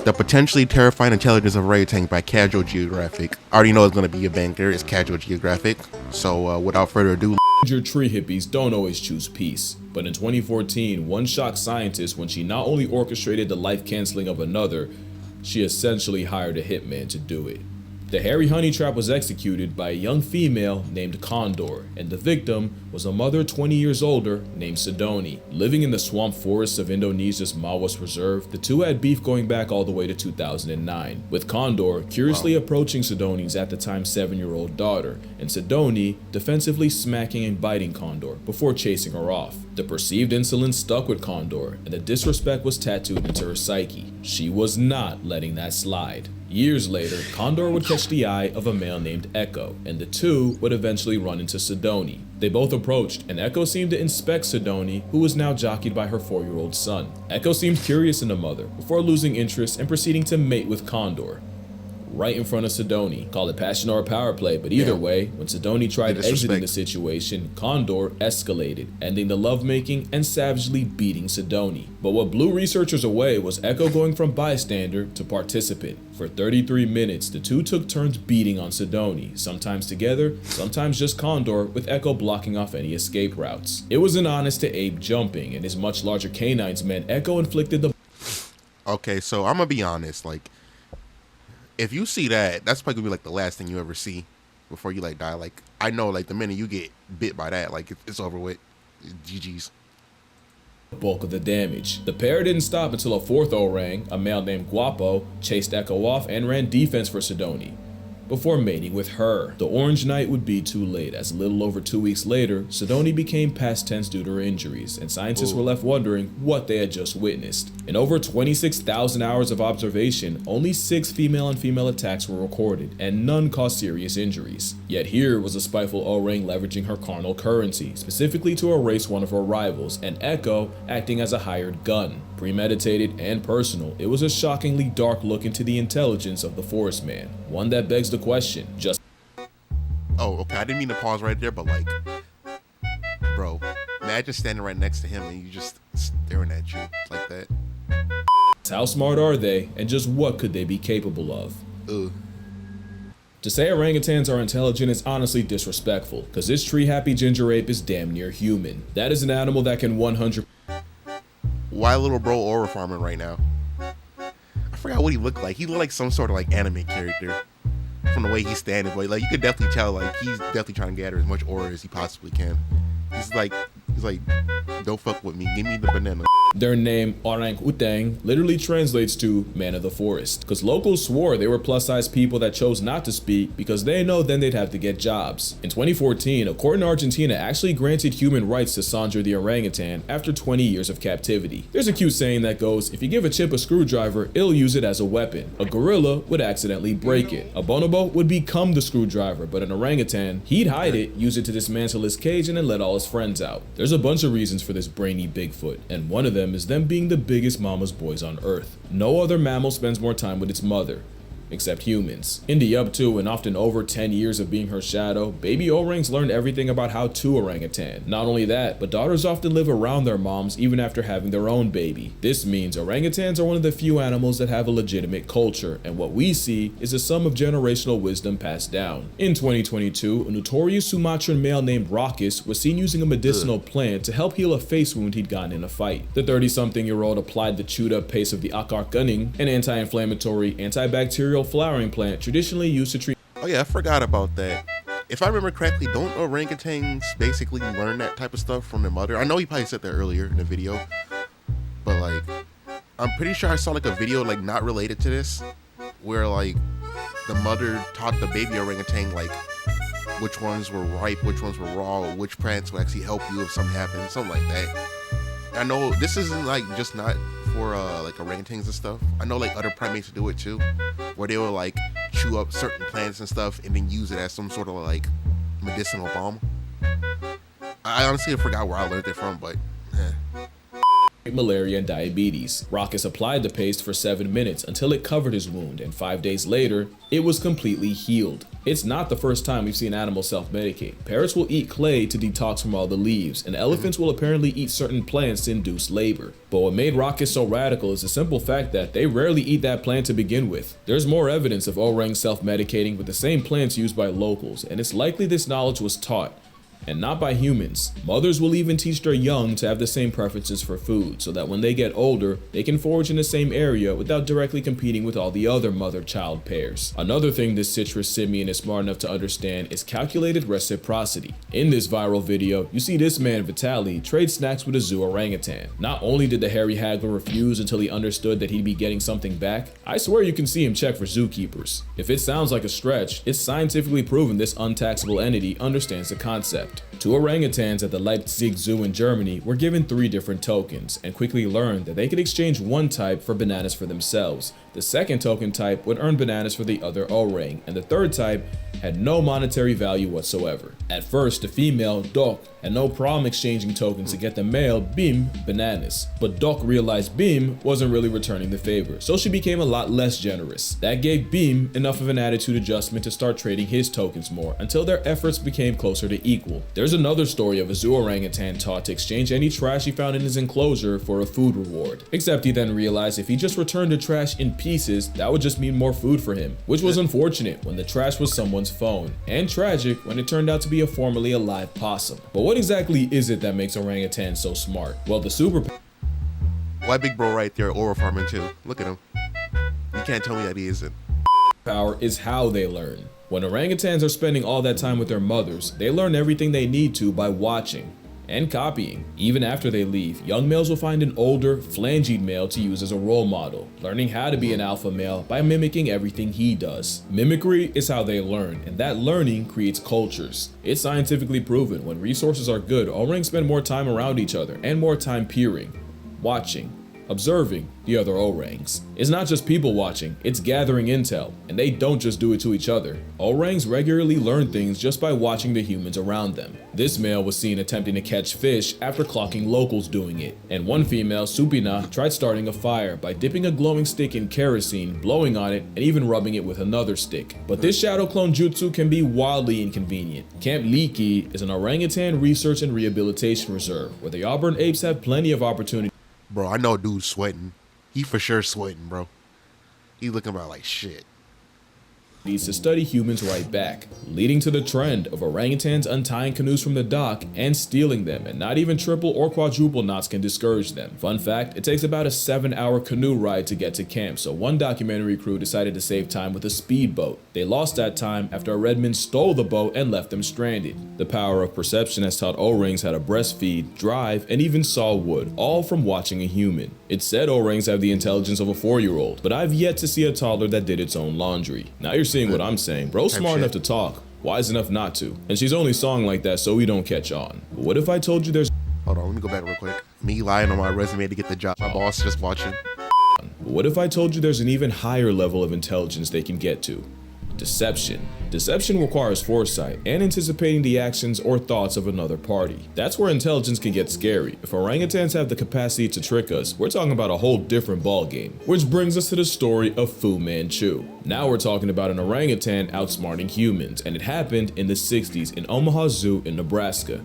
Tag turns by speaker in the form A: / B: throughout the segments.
A: The Potentially Terrifying Intelligence of Orangutan by Casual Geographic. I already know it's going to be a banger. It's Casual Geographic. So without further ado,
B: Tree hippies don't always choose peace, but in 2014, one shocked scientist when she not only orchestrated the life canceling of another, she essentially hired a hitman to do it. The hairy honey trap was executed by a young female named Condor, and the victim was a mother 20 years older named Sidoni. Living in the swamp forests of Indonesia's Mawas Reserve, the two had beef going back all the way to 2009, with Condor curiously approaching Sidoni's at the time 7-year-old daughter, and Sidoni defensively smacking and biting Condor before chasing her off. The perceived insolence stuck with Condor, and the disrespect was tattooed into her psyche. She was not letting that slide. Years later, Condor would catch the eye of a male named Echo, and the two would eventually run into Sidoni. They both approached, and Echo seemed to inspect Sidoni, who was now jockeyed by her 4-year-old son. Echo seemed curious in the mother, before losing interest and proceeding to mate with Condor. Right in front of Sidoni. Call it passion or power play, but either way, when Sidoni tried exiting the situation, Condor escalated, ending the lovemaking and savagely beating Sidoni. But what blew researchers away was Echo going from bystander to participant. For 33 minutes, the two took turns beating on Sidoni, sometimes together, sometimes just Condor, with Echo blocking off any escape routes. It was an honest to ape jumping, and his much larger canines meant Echo inflicted the...
A: Okay, so I'm gonna be honest, like, if you see that, that's probably gonna be like the last thing you ever see before you like die. Like, I know, like, the minute you get bit by that, like, it's over with. GG's.
B: Bulk of the damage. The pair didn't stop until a fourth orang, a male named Guapo, chased Echo off and ran defense for Sidoni before mating with her. The Orange Night would be too late, as a little over 2 weeks later, Sidoni became past tense due to her injuries, and scientists were left wondering what they had just witnessed. In over 26,000 hours of observation, only 6 female and female attacks were recorded, and none caused serious injuries. Yet here was a spiteful orang leveraging her carnal currency, specifically to erase one of her rivals, and Echo acting as a hired gun. Premeditated and personal, it was a shockingly dark look into the intelligence of the forest man, one that begs the question, just...
A: Oh, okay, I didn't mean to pause right there, but like, bro, imagine standing right next to him and you just staring at you like that.
B: How smart are they, and just what could they be capable of?
A: Ugh.
B: To say orangutans are intelligent is honestly disrespectful, cause this tree-happy ginger ape is damn near human. That is an animal that can 100...
A: Why little bro aura farming right now? I forgot what he looked like. He looked like some sort of like anime character from the way he's standing, but like you could definitely tell like he's definitely trying to gather as much aura as he possibly can. He's like, don't fuck with me. Give me the banana.
B: Their name, Orangutan, literally translates to man of the forest, because locals swore they were plus-size people that chose not to speak because they know then they'd have to get jobs. In 2014, a court in Argentina actually granted human rights to Sandra the orangutan after 20 years of captivity. There's a cute saying that goes, if you give a chimp a screwdriver, it'll use it as a weapon. A gorilla would accidentally break it. A bonobo would become the screwdriver, but an orangutan, he'd hide it, use it to dismantle his cage, and then let all his friends out. There's a bunch of reasons for this brainy Bigfoot, and one of them is them being the biggest mama's boys on Earth. No other mammal spends more time with its mother, except humans. In the up to and often over 10 years of being her shadow, baby orangs learned everything about how to orangutan. Not only that, but daughters often live around their moms even after having their own baby. This means orangutans are one of the few animals that have a legitimate culture, and what we see is a sum of generational wisdom passed down. In 2022, a notorious Sumatran male named Raucus was seen using a medicinal plant to help heal a face wound he'd gotten in a fight. The 30-something-year-old applied the chewed-up paste of the akar kuning, an anti-inflammatory, antibacterial flowering plant traditionally used to treat...
A: Oh yeah, I forgot about that. If I remember correctly, don't orangutans basically learn that type of stuff from their mother? I know he probably said that earlier in the video, but like, I'm pretty sure I saw like a video like not related to this, where like the mother taught the baby orangutan like which ones were ripe, which ones were raw, or which plants would actually help you if something happened, something like that. I know this isn't like just not for like orangutans and stuff. I know like other primates do it too, where they will like chew up certain plants and stuff and then use it as some sort of like medicinal balm. I honestly forgot where I learned it from, but
B: malaria and diabetes. Raucus applied the paste for 7 minutes until it covered his wound, and 5 days later, it was completely healed. It's not the first time we've seen animals self-medicate. Parrots will eat clay to detox from all the leaves, and elephants will apparently eat certain plants to induce labor. But what made Raucus so radical is the simple fact that they rarely eat that plant to begin with. There's more evidence of orangs self-medicating with the same plants used by locals, and it's likely this knowledge was taught, and not by humans. Mothers will even teach their young to have the same preferences for food, so that when they get older, they can forage in the same area without directly competing with all the other mother-child pairs. Another thing this citrus simian is smart enough to understand is calculated reciprocity. In this viral video, you see this man Vitaly trade snacks with a zoo orangutan. Not only did the hairy haggler refuse until he understood that he'd be getting something back, I swear you can see him check for zookeepers. If it sounds like a stretch, it's scientifically proven this untaxable entity understands the concept. 2 orangutans at the Leipzig Zoo in Germany were given 3 different tokens and quickly learned that they could exchange one type for bananas for themselves. The second token type would earn bananas for the other orang, and the third type had no monetary value whatsoever. At first, the female, Doc, had no problem exchanging tokens to get the male, Bim, bananas. But Doc realized Bim wasn't really returning the favor, so she became a lot less generous. That gave Bim enough of an attitude adjustment to start trading his tokens more, until their efforts became closer to equal. There's another story of a zoo orangutan taught to exchange any trash he found in his enclosure for a food reward. Except he then realized if he just returned the trash in pieces, that would just mean more food for him, which was unfortunate when the trash was someone's phone, and tragic when it turned out to be a formerly alive possum. But what exactly is it that makes orangutans so smart? Well, the super
A: Why big bro right there, oral farming too? Look at him. You can't tell me that he isn't.
B: power is how they learn. When orangutans are spending all that time with their mothers, they learn everything they need to by watching and copying. Even after they leave, young males will find an older, phalangeed male to use as a role model, learning how to be an alpha male by mimicking everything he does. Mimicry is how they learn, and that learning creates cultures. It's scientifically proven when resources are good, orangs spend more time around each other and more time peering, watching, observing the other orangs. It's not just people watching, it's gathering intel, and they don't just do it to each other. Orangs regularly learn things just by watching the humans around them. This male was seen attempting to catch fish after clocking locals doing it, and one female, Supina, tried starting a fire by dipping a glowing stick in kerosene, blowing on it, and even rubbing it with another stick. But this shadow clone jutsu can be wildly inconvenient. Camp Liki is an orangutan research and rehabilitation reserve where the Auburn apes have plenty of opportunity.
A: Bro, I know dude's sweating. He for sure sweating, bro. He looking about like shit.
B: Needs to study humans right back, leading to the trend of orangutans untying canoes from the dock and stealing them, and not even triple or quadruple knots can discourage them. Fun fact, it takes about a 7-hour canoe ride to get to camp, so one documentary crew decided to save time with a speedboat. They lost that time after a redman stole the boat and left them stranded. The power of perception has taught orangs how to breastfeed, drive, and even saw wood, all from watching a human. It's said orangs have the intelligence of a 4-year-old, but I've yet to see a toddler that did its own laundry. Now you're seeing what I'm saying. Bro's smart enough to talk, wise enough not to. And she's only song like that so we don't catch on. But what if I told you there's—
A: Hold on, let me go back real quick. Me lying on my resume to get the job. My boss just watching.
B: What if I told you there's an even higher level of intelligence they can get to? Deception. Deception requires foresight and anticipating the actions or thoughts of another party. That's where intelligence can get scary. If orangutans have the capacity to trick us, we're talking about a whole different ballgame. Which brings us to the story of Foo Manchu. Now we're talking about an orangutan outsmarting humans, and it happened in the 60s in Omaha Zoo in Nebraska.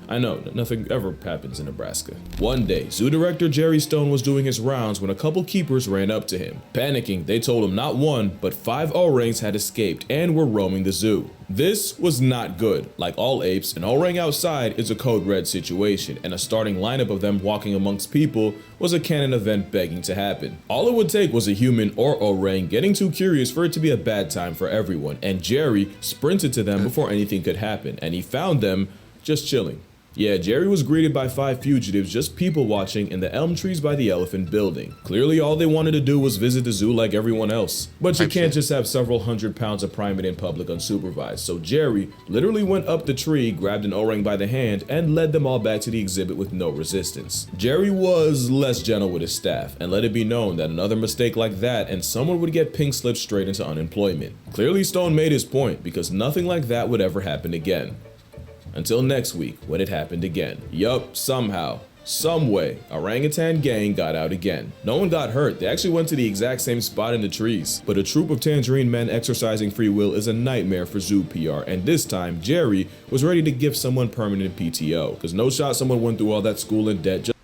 B: I know, nothing ever happens in Nebraska. One day, zoo director Jerry Stone was doing his rounds when a couple keepers ran up to him. Panicking, they told him not 1, but 5 orangs had escaped and were roaming the zoo. This was not good. Like all apes, an orang outside is a code red situation, and a starting lineup of them walking amongst people was a canon event begging to happen. All it would take was a human or orang getting too curious for it to be a bad time for everyone, and Jerry sprinted to them before anything could happen, and he found them just chilling. Yeah, Jerry was greeted by 5 fugitives just people watching in the elm trees by the elephant building. Clearly all they wanted to do was visit the zoo like everyone else. But you can't just have several hundred pounds of primate in public unsupervised, so Jerry literally went up the tree, grabbed an orang by the hand, and led them all back to the exhibit with no resistance. Jerry was less gentle with his staff, and let it be known that another mistake like that and someone would get pink slipped straight into unemployment. Clearly Stone made his point, because nothing like that would ever happen again. Until next week, when it happened again. Yup, somehow. Some way, orangutan gang got out again. No one got hurt, they actually went to the exact same spot in the trees. But a troop of tangerine men exercising free will is a nightmare for zoo PR, and this time, Jerry was ready to give someone permanent PTO, because no shot someone went through all that school in debt just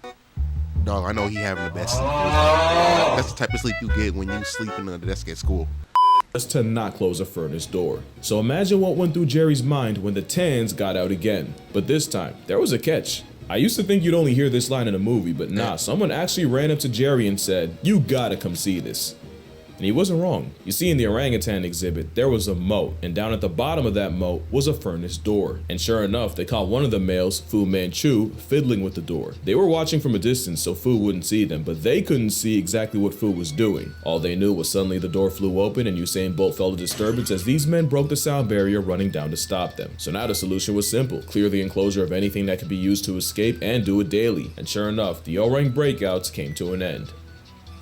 A: Dog, I know he having the best sleep. That's the type of sleep you get when you sleeping on the desk at school.
B: to not close a furnace door. So imagine what went through Jerry's mind when the Tans got out again. But this time, there was a catch. I used to think you'd only hear this line in a movie, but nah, someone actually ran up to Jerry and said, "You gotta come see this." And he wasn't wrong. You see, in the orangutan exhibit, there was a moat, and down at the bottom of that moat was a furnace door. And sure enough, they caught one of the males, Foo Manchu, fiddling with the door. They were watching from a distance so Foo wouldn't see them, but they couldn't see exactly what Foo was doing. All they knew was suddenly the door flew open and Usain Bolt felt a disturbance as these men broke the sound barrier running down to stop them. So now the solution was simple: clear the enclosure of anything that could be used to escape and do it daily. And sure enough, the orang breakouts came to an end.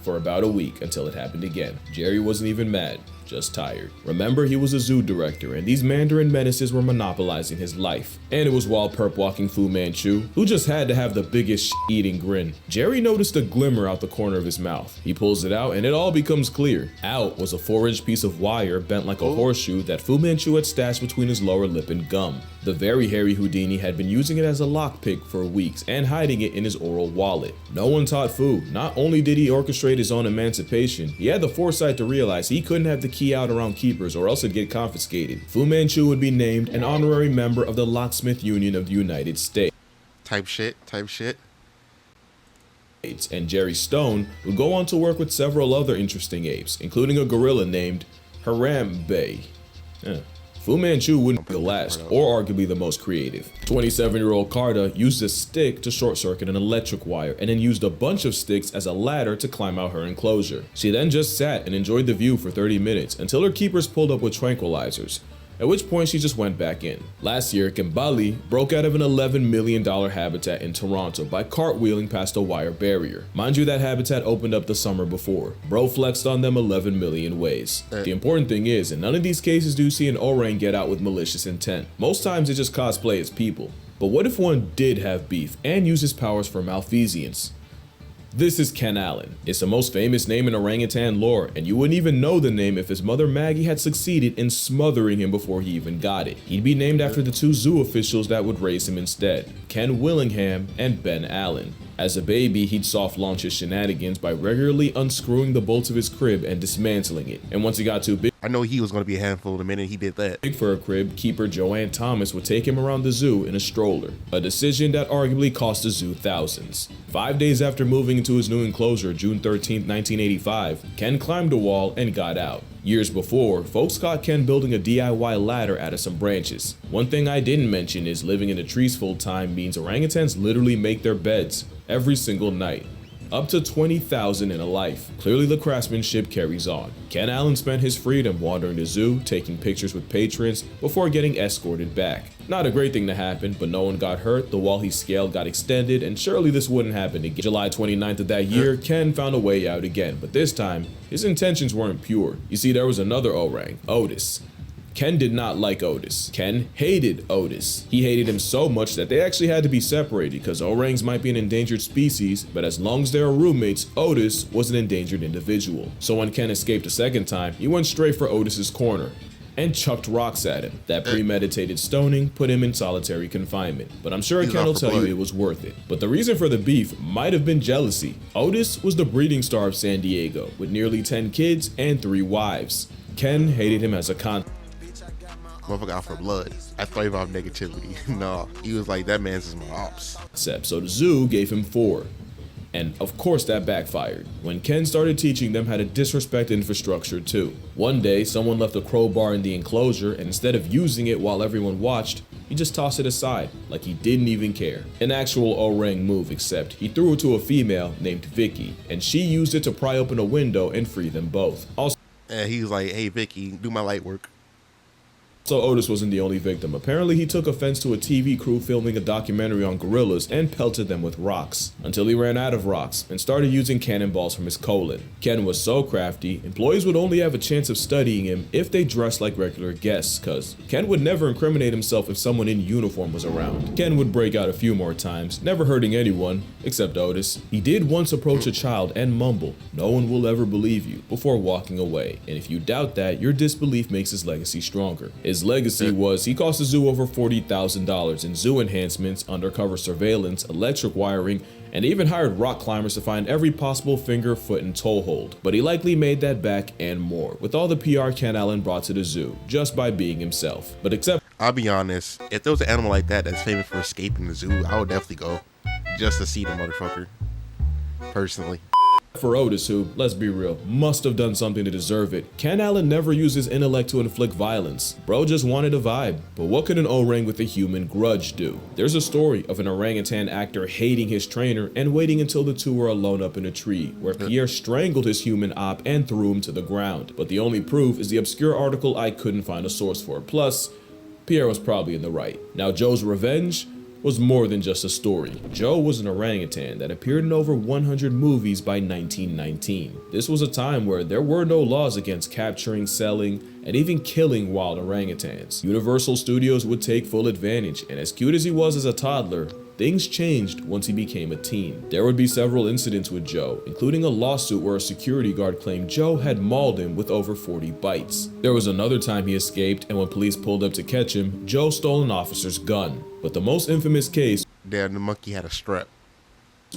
B: For about a week until it happened again. Jerry wasn't even mad, just tired. Remember, he was a zoo director and these Mandarin menaces were monopolizing his life. And it was while perp walking Fu Manchu, who just had to have the biggest eating grin. Jerry noticed a glimmer out the corner of his mouth. He pulls it out and it all becomes clear. Out was a 4-inch piece of wire bent like a horseshoe that Fu Manchu had stashed between his lower lip and gum. The very hairy Houdini had been using it as a lockpick for weeks and hiding it in his oral wallet. No one taught Fu. Not only did he orchestrate his own emancipation, he had the foresight to realize he couldn't have the key out around keepers or else it'd get confiscated. Fu Manchu would be named an honorary member of the Locksmith Union of the United States.
A: Type shit.
B: And Jerry Stone would go on to work with several other interesting apes, including a gorilla named Harambe. Fu Manchu wouldn't be the last, or arguably the most creative. 27-year-old Carter used a stick to short-circuit an electric wire, and then used a bunch of sticks as a ladder to climb out her enclosure. She then just sat and enjoyed the view for 30 minutes, until her keepers pulled up with tranquilizers, at which point she just went back in. Last year, Kimbali broke out of an $11 million habitat in Toronto by cartwheeling past a wire barrier. Mind you, that habitat opened up the summer before. Bro flexed on them 11 million ways. The important thing is, in none of these cases do you see an orang get out with malicious intent. Most times they just cosplay as people. But what if one did have beef and use his powers for malfeasance? This is Ken Allen. It's the most famous name in orangutan lore, and you wouldn't even know the name if his mother Maggie had succeeded in smothering him before he even got it. He'd be named after the two zoo officials that would raise him instead, Ken Willingham and Ben Allen. As a baby, he'd soft launch his shenanigans by regularly unscrewing the bolts of his crib and dismantling it. And once he got too big
A: I know he was going to be a handful the minute he did that.
B: for a crib, keeper Joanne Thomas would take him around the zoo in a stroller, a decision that arguably cost the zoo thousands. 5 days after moving into his new enclosure, June 13, 1985, Ken climbed a wall and got out. Years before, folks caught Ken building a DIY ladder out of some branches. One thing I didn't mention is living in the trees full time means orangutans literally make their beds every single night. Up to 20,000 in a life. Clearly the craftsmanship carries on. Ken Allen spent his freedom wandering the zoo, taking pictures with patrons, before getting escorted back. Not a great thing to happen, but no one got hurt, the wall he scaled got extended, and surely this wouldn't happen again. July 29th of that year, Ken found a way out again, but this time, his intentions weren't pure. You see, there was another orang, Otis. Ken did not like Otis. Ken hated Otis. He hated him so much that they actually had to be separated because orangs might be an endangered species, but as long as they are roommates, Otis was an endangered individual. So when Ken escaped a second time, he went straight for Otis's corner and chucked rocks at him. That premeditated stoning put him in solitary confinement. But I'm sure Ken will tell you it was worth it. But the reason for the beef might have been jealousy. Otis was the breeding star of San Diego, with nearly 10 kids and 3 wives. Ken hated him as a
A: Motherfucker out for blood. I thrive off negativity. No, he was like, that man's is my ops.
B: so the zoo gave him 4. And of course that backfired, when Ken started teaching them how to disrespect infrastructure too. One day, someone left a crowbar in the enclosure, and instead of using it while everyone watched, he just tossed it aside, like he didn't even care. An actual orang move, except he threw it to a female named Vicky, and she used it to pry open a window and free them both. Also,
A: And he was like, hey, Vicky, do my light work.
B: So Otis wasn't the only victim. Apparently he took offense to a TV crew filming a documentary on gorillas and pelted them with rocks, until he ran out of rocks and started using cannonballs from his colon. Ken was so crafty, employees would only have a chance of studying him if they dressed like regular guests, cause Ken would never incriminate himself if someone in uniform was around. Ken would break out a few more times, never hurting anyone, except Otis. He did once approach a child and mumble, "No one will ever believe you," before walking away, and if you doubt that, your disbelief makes his legacy stronger. His legacy was he cost the zoo over $40,000 in zoo enhancements, undercover surveillance, electric wiring, and even hired rock climbers to find every possible finger, foot, and toe hold. But he likely made that back and more, with all the PR Ken Allen brought to the zoo, just by being himself. But except,
A: I'll be honest, if there was an animal like that that's famous for escaping the zoo, I would definitely go just to see the motherfucker. Personally.
B: for Otis, who, let's be real, must have done something to deserve it, Ken Allen never used his intellect to inflict violence. Bro just wanted a vibe. But what could an orang with a human grudge do? There's a story of an orangutan actor hating his trainer and waiting until the two were alone up in a tree, where Pierre strangled his human op and threw him to the ground. But the only proof is the obscure article I couldn't find a source for. Plus, Pierre was probably in the right. Now, Joe's revenge was more than just a story. Joe was an orangutan that appeared in over 100 movies by 1919. This was a time where there were no laws against capturing, selling, and even killing wild orangutans. Universal Studios would take full advantage, and as cute as he was as a toddler, things changed once he became a teen. There would be several incidents with Joe, including a lawsuit where a security guard claimed Joe had mauled him with over 40 bites. There was another time he escaped, and when police pulled up to catch him, Joe stole an officer's gun. But the most infamous case
A: Damn, the monkey had a strap.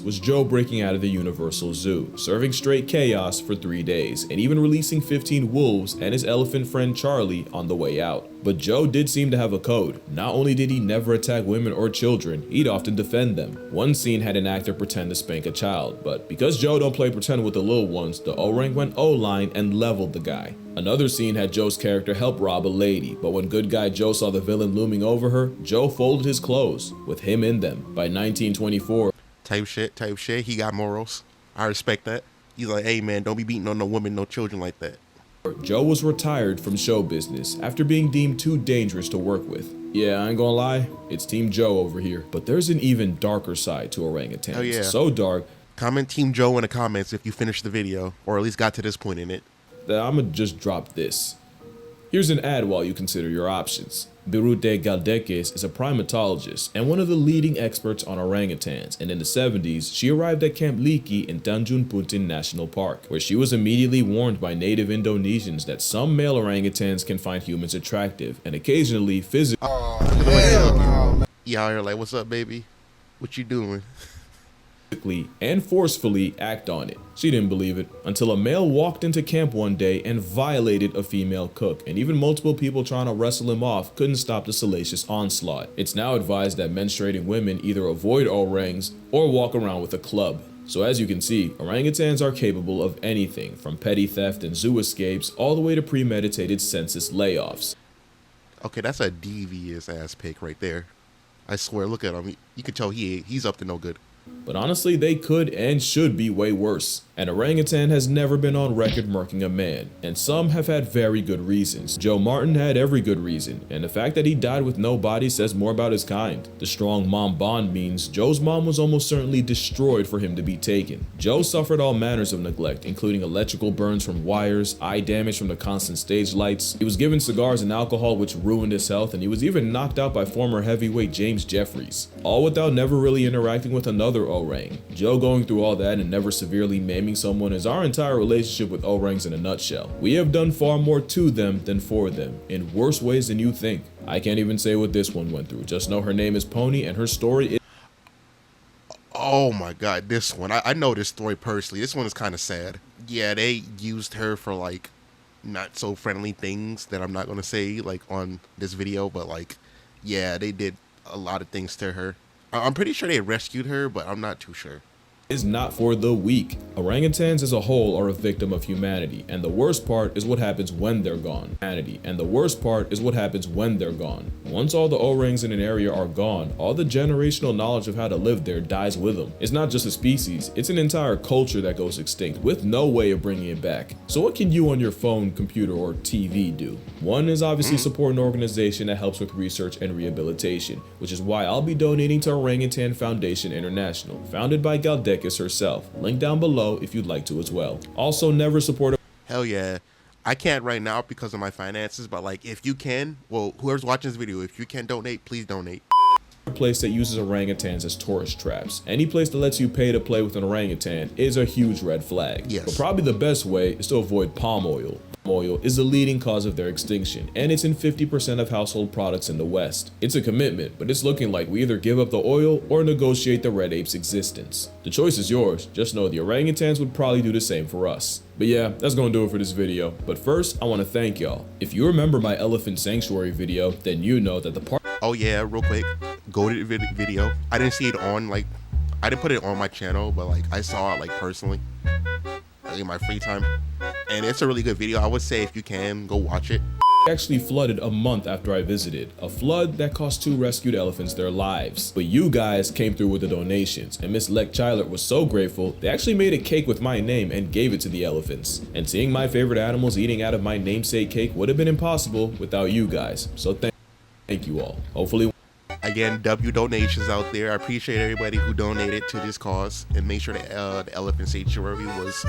B: was Joe breaking out of the Universal Zoo, serving straight chaos for 3 days, and even releasing 15 wolves and his elephant friend Charlie on the way out. But Joe did seem to have a code. Not only did he never attack women or children, he'd often defend them. One scene had an actor pretend to spank a child, but because Joe don't play pretend with the little ones, the orang went O-line and leveled the guy. Another scene had Joe's character help rob a lady, but when good guy Joe saw the villain looming over her, Joe folded his clothes, with him in them. By 1924,
A: Type shit. He got morals. I respect that. He's like, hey man, don't be beating on no women, no children like that.
B: Joe was retired from show business after being deemed too dangerous to work with. Yeah, I ain't gonna lie, it's Team Joe over here. But there's an even darker side to orangutans.
A: Oh yeah.
B: So dark,
A: Comment Team Joe in the comments if you finished the video, or at least got to this point in it.
B: that I'ma just drop this. Here's an ad while you consider your options. Birute Galdeques is a primatologist and one of the leading experts on orangutans, and in the 70s, she arrived at Camp Liki in Tanjung Putin National Park, where she was immediately warned by native Indonesians that some male orangutans can find humans attractive and occasionally physically
A: You out here like, what's up, baby? What you doing?
B: and forcefully act on it. She didn't believe it until a male walked into camp one day and violated a female cook, and even multiple people trying to wrestle him off couldn't stop the salacious onslaught. It's now advised that menstruating women either avoid orangs or walk around with a club. So as you can see, orangutans are capable of anything from petty theft and zoo escapes all the way to premeditated census layoffs.
A: Okay, that's a devious ass pic right there. I swear, look at him. You can tell he's up to no good.
B: But honestly, they could and should be way worse. An orangutan has never been on record murking a man, and some have had very good reasons. Joe Martin had every good reason, and the fact that he died with no body says more about his kind. The strong mom bond means Joe's mom was almost certainly destroyed for him to be taken. Joe suffered all manners of neglect, including electrical burns from wires, eye damage from the constant stage lights. He was given cigars and alcohol which ruined his health, and he was even knocked out by former heavyweight James Jeffries. All without never really interacting with another orang. Joe going through all that and never severely maiming someone is our entire relationship with orangs in a nutshell. We have done far more to them than for them, in worse ways than you think. I can't even say what this one went through. Just know her name is Pony and her story is...
A: Oh my god, this one. I know this story personally. This one is kind of sad. Yeah, they used her for like not so friendly things that I'm not going to say like on this video, but like, yeah, they did a lot of things to her. I'm pretty sure they rescued her, but I'm not too sure.
B: is not for the weak. Orangutans as a whole are a victim of humanity, and the worst part is what happens when they're gone. And the worst part is what happens when they're gone. Once all the orangs in an area are gone, all the generational knowledge of how to live there dies with them. It's not just a species, it's an entire culture that goes extinct with no way of bringing it back. So what can you on your phone, computer, or TV do? One is obviously support an organization that helps with research and rehabilitation, which is why I'll be donating to Orangutan Foundation International, founded by Galdekis herself. Link down below if you'd like to as well. Also, never support a
A: Hell yeah. I can't right now because of my finances, but like if you can, well, whoever's watching this video, if you can donate, please donate.
B: place that uses orangutans as tourist traps. Any place that lets you pay to play with an orangutan is a huge red flag.
A: Yes.
B: But probably the best way is to avoid palm oil. Oil is the leading cause of their extinction, and it's in 50% of household products in the West. It's a commitment, but it's looking like we either give up the oil or negotiate the red ape's existence. The choice is yours, just know the orangutans would probably do the same for us. But yeah, that's gonna do it for this video. But first, I wanna thank y'all. If you remember my elephant sanctuary video, then you know that the part—
A: Oh yeah, real quick, goated video. I didn't see it on, like, I didn't put it on my channel, but like I saw it like personally, like, in my free time. And it's a really good video. I would say if you can, go watch it.
B: actually flooded a month after I visited, a flood that cost 2 rescued elephants their lives. But you guys came through with the donations, and Miss Lek Chilert was so grateful, they actually made a cake with my name and gave it to the elephants. And seeing my favorite animals eating out of my namesake cake would have been impossible without you guys. So thank you all. Hopefully—
A: Again, W donations out there. I appreciate everybody who donated to this cause, and make sure that the elephant sanctuary was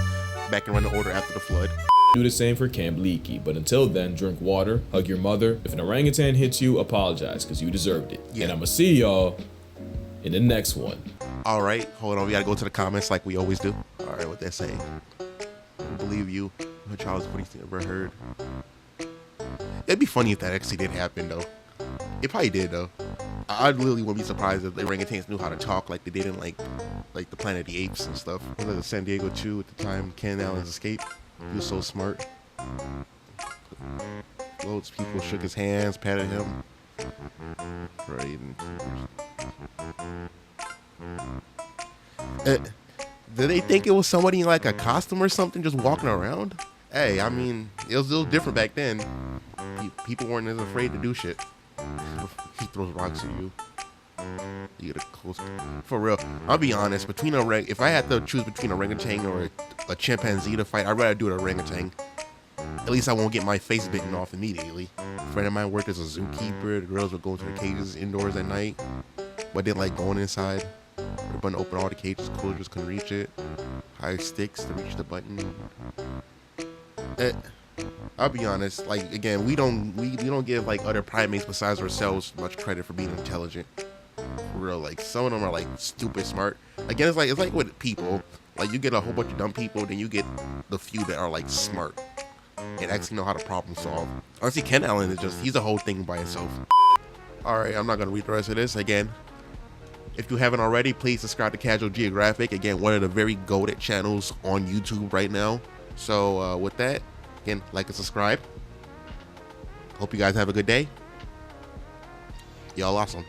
A: back in running order after the flood.
B: do the same for Camp Leaky, but until then, drink water, hug your mother. If an orangutan hits you, apologize, because you deserved it.
A: Yeah.
B: And I'ma see y'all in the next one.
A: All right, hold on. We gotta go to the comments like we always do. All right, what they're saying. I believe you. The child's funniest thing I've ever heard. It'd be funny if that actually did happen, though. It probably did, though. I literally wouldn't be surprised if the orangutans knew how to talk like they did in like the Planet of the Apes and stuff. It was like the San Diego Chew at the time Ken Allen's escape. He was so smart. Loads of people shook his hands, patted him. Right. Did they think it was somebody in like a costume or something just walking around? Hey, I mean, it was different back then. People weren't as afraid to do shit. He throws rocks at you. You get a close. For real, I'll be honest. Between if I had to choose between a orangutan or a chimpanzee to fight, I'd rather do an orangutan. At least I won't get my face bitten off immediately. A friend of mine worked as a zookeeper. The girls would go to the cages indoors at night, but didn't like going inside. The button open all the cages, closures couldn't reach it. High sticks to reach the button. I'll be honest, like, again, we don't give like other primates besides ourselves much credit for being intelligent. For real, like some of them are like stupid smart. Again, it's like with people, like you get a whole bunch of dumb people, then you get the few that are like smart and actually know how to problem solve. Honestly, Ken Allen is he's a whole thing by himself. Alright, I'm not gonna read the rest of this. Again, if you haven't already, please subscribe to Casual Geographic. Again, one of the very goated channels on YouTube right now. So with that, again, like and subscribe. Hope you guys have a good day. Y'all awesome.